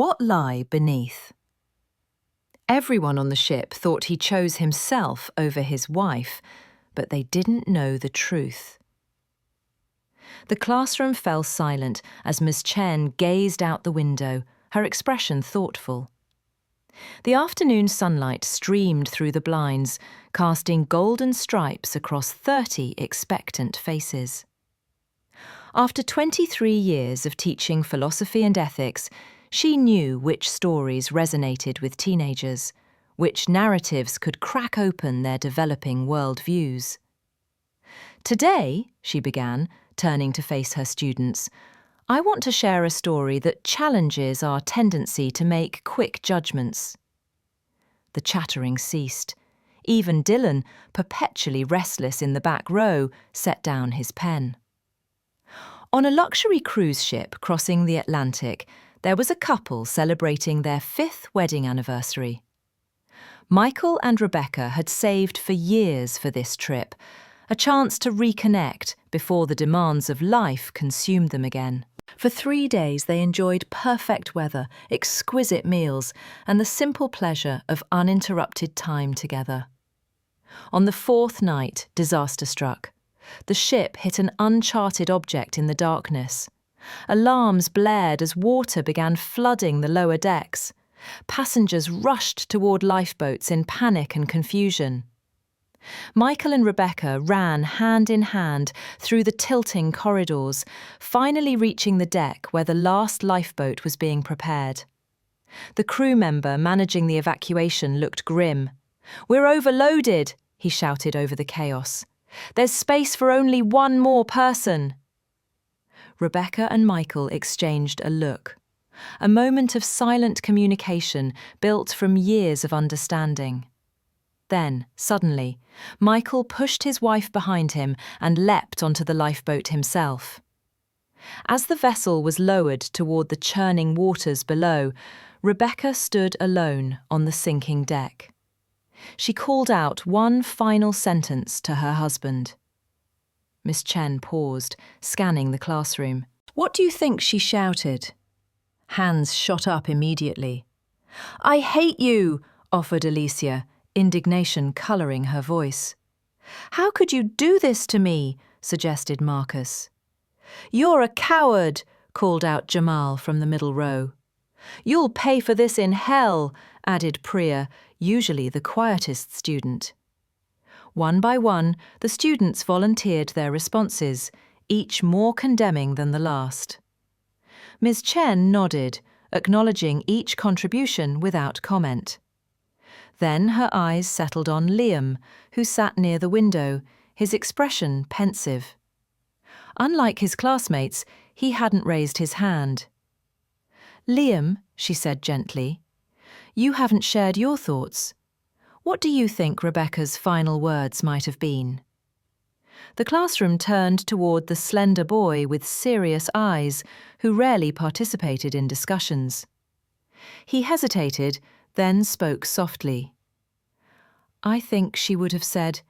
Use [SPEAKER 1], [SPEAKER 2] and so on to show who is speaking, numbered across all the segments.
[SPEAKER 1] What lie beneath? Everyone on the ship thought he chose himself over his wife, but they didn't know the truth. The classroom fell silent as Miss Chen gazed out the window, her expression thoughtful. The afternoon sunlight streamed through the blinds, casting golden stripes across 30 expectant faces. After 23 years of teaching philosophy and ethics, she knew which stories resonated with teenagers, which narratives could crack open their developing worldviews. Today, she began, turning to face her students, I want to share a story that challenges our tendency to make quick judgments. The chattering ceased. Even Dylan, perpetually restless in the back row, set down his pen. On a luxury cruise ship crossing the Atlantic, there was a couple celebrating their 5th wedding anniversary. Michael and Rebecca had saved for years for this trip, a chance to reconnect before the demands of life consumed them again. For 3 days they enjoyed perfect weather, exquisite meals, and the simple pleasure of uninterrupted time together. On the 4th night, disaster struck. The ship hit an uncharted object in the darkness. Alarms blared as water began flooding the lower decks. Passengers rushed toward lifeboats in panic and confusion. Michael and Rebecca ran hand in hand through the tilting corridors, finally reaching the deck where the last lifeboat was being prepared. The crew member managing the evacuation looked grim. "We're overloaded," he shouted over the chaos. "There's space for only one more person." Rebecca and Michael exchanged a look. A moment of silent communication built from years of understanding. Then, suddenly, Michael pushed his wife behind him and leapt onto the lifeboat himself. As the vessel was lowered toward the churning waters below, Rebecca stood alone on the sinking deck. She called out one final sentence to her husband. Miss Chen paused, scanning the classroom. "What do you think she shouted?" Hands shot up immediately. "I hate you," offered Alicia, indignation colouring her voice. "How could you do this to me?" suggested Marcus. "You're a coward," called out Jamal from the middle row. "You'll pay for this in hell," added Priya, usually the quietest student. One by one, the students volunteered their responses, each more condemning than the last. Ms. Chen nodded, acknowledging each contribution without comment. Then her eyes settled on Liam, who sat near the window, his expression pensive. Unlike his classmates, he hadn't raised his hand. "Liam," she said gently, "you haven't shared your thoughts. What do you think Rebecca's final words might have been?" The classroom turned toward the slender boy with serious eyes, who rarely participated in discussions. He hesitated, then spoke softly. "I think she would have said,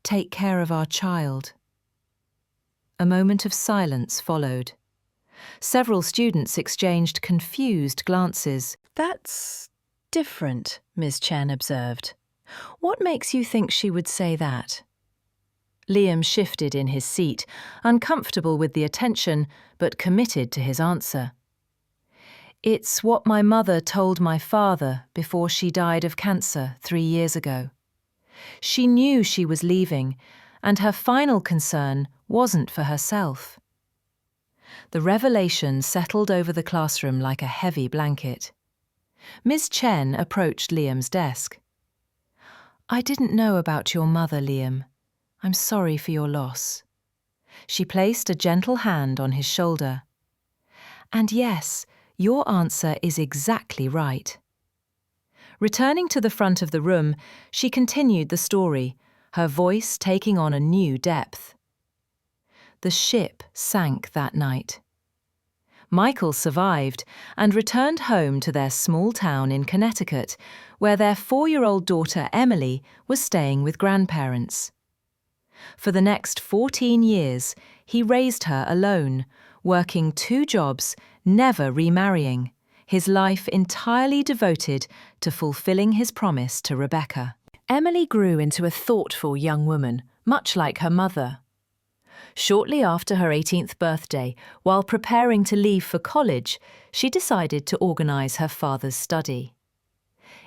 [SPEAKER 1] 'Take care of our child.'" A moment of silence followed. Several students exchanged confused glances. "That's different," Ms. Chen observed. "What makes you think she would say that?" Liam shifted in his seat, uncomfortable with the attention, but committed to his answer. "It's what my mother told my father before she died of cancer 3 years ago. She knew she was leaving, and her final concern wasn't for herself." The revelation settled over the classroom like a heavy blanket. Ms. Chen approached Liam's desk. "I didn't know about your mother, Liam. I'm sorry for your loss." She placed a gentle hand on his shoulder. "And yes, your answer is exactly right." Returning to the front of the room, she continued the story, her voice taking on a new depth. The ship sank that night. Michael survived and returned home to their small town in Connecticut, where their 4-year-old daughter Emily was staying with grandparents. For the next 14 years, he raised her alone, working 2 jobs, never remarrying, his life entirely devoted to fulfilling his promise to Rebecca. Emily grew into a thoughtful young woman, much like her mother. Shortly after her 18th birthday, while preparing to leave for college, she decided to organise her father's study.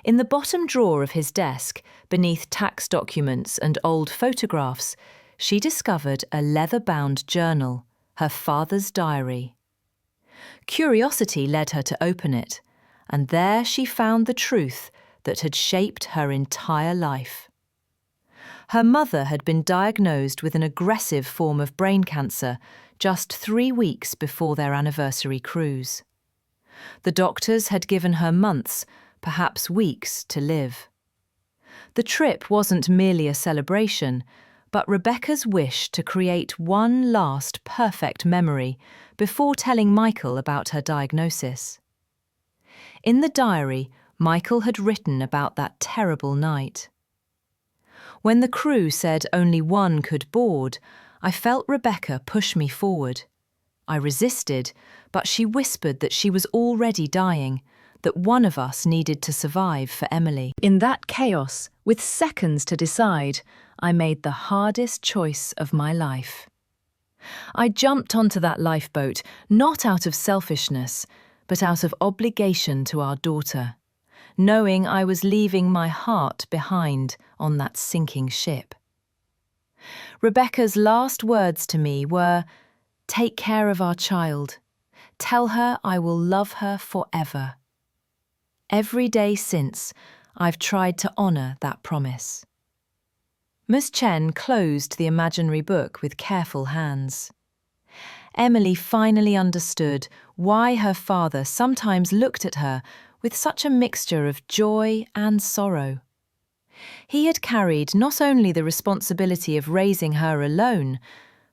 [SPEAKER 1] In the bottom drawer of his desk, beneath tax documents and old photographs, she discovered a leather-bound journal, her father's diary. Curiosity led her to open it, and there she found the truth that had shaped her entire life. Her mother had been diagnosed with an aggressive form of brain cancer just 3 weeks before their anniversary cruise. The doctors had given her months, perhaps weeks, to live. The trip wasn't merely a celebration, but Rebecca's wish to create one last perfect memory before telling Michael about her diagnosis. In the diary, Michael had written about that terrible night. When the crew said only one could board, I felt Rebecca push me forward. I resisted, but she whispered that she was already dying, that one of us needed to survive for Emily. In that chaos, with seconds to decide, I made the hardest choice of my life. I jumped onto that lifeboat, not out of selfishness, but out of obligation to our daughter, knowing I was leaving my heart behind on that sinking ship. Rebecca's last words to me were, "Take care of our child. Tell her I will love her forever." Every day since, I've tried to honour that promise. Ms. Chen closed the imaginary book with careful hands. Emily finally understood why her father sometimes looked at her with such a mixture of joy and sorrow. He had carried not only the responsibility of raising her alone,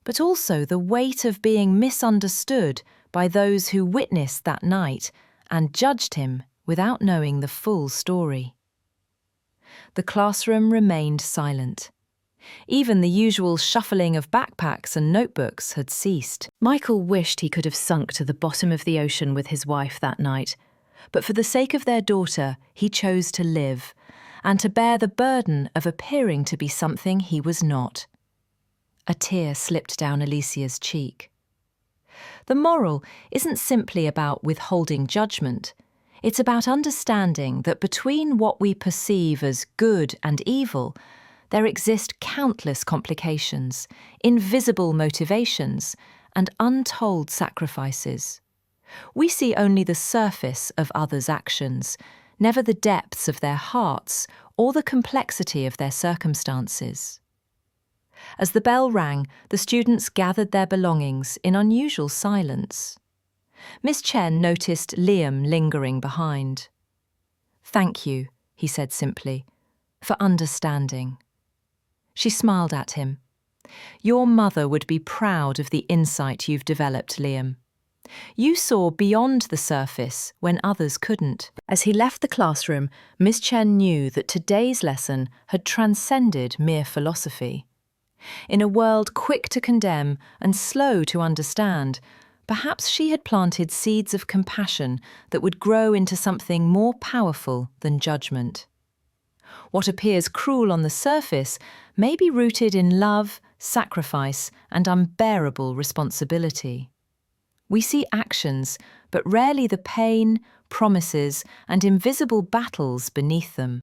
[SPEAKER 1] but also the weight of being misunderstood by those who witnessed that night and judged him without knowing the full story. The classroom remained silent. Even the usual shuffling of backpacks and notebooks had ceased. Michael wished he could have sunk to the bottom of the ocean with his wife that night, but for the sake of their daughter, he chose to live, and to bear the burden of appearing to be something he was not. A tear slipped down Alicia's cheek. The moral isn't simply about withholding judgment. It's about understanding that between what we perceive as good and evil, there exist countless complications, invisible motivations, and untold sacrifices. We see only the surface of others' actions, never the depths of their hearts or the complexity of their circumstances. As the bell rang, the students gathered their belongings in unusual silence. Miss Chen noticed Liam lingering behind. "Thank you," he said simply, "for understanding." She smiled at him. "Your mother would be proud of the insight you've developed, Liam. You saw beyond the surface when others couldn't." As he left the classroom, Miss Chen knew that today's lesson had transcended mere philosophy. In a world quick to condemn and slow to understand, perhaps she had planted seeds of compassion that would grow into something more powerful than judgment. What appears cruel on the surface may be rooted in love, sacrifice, and unbearable responsibility. We see actions, but rarely the pain, promises, and invisible battles beneath them.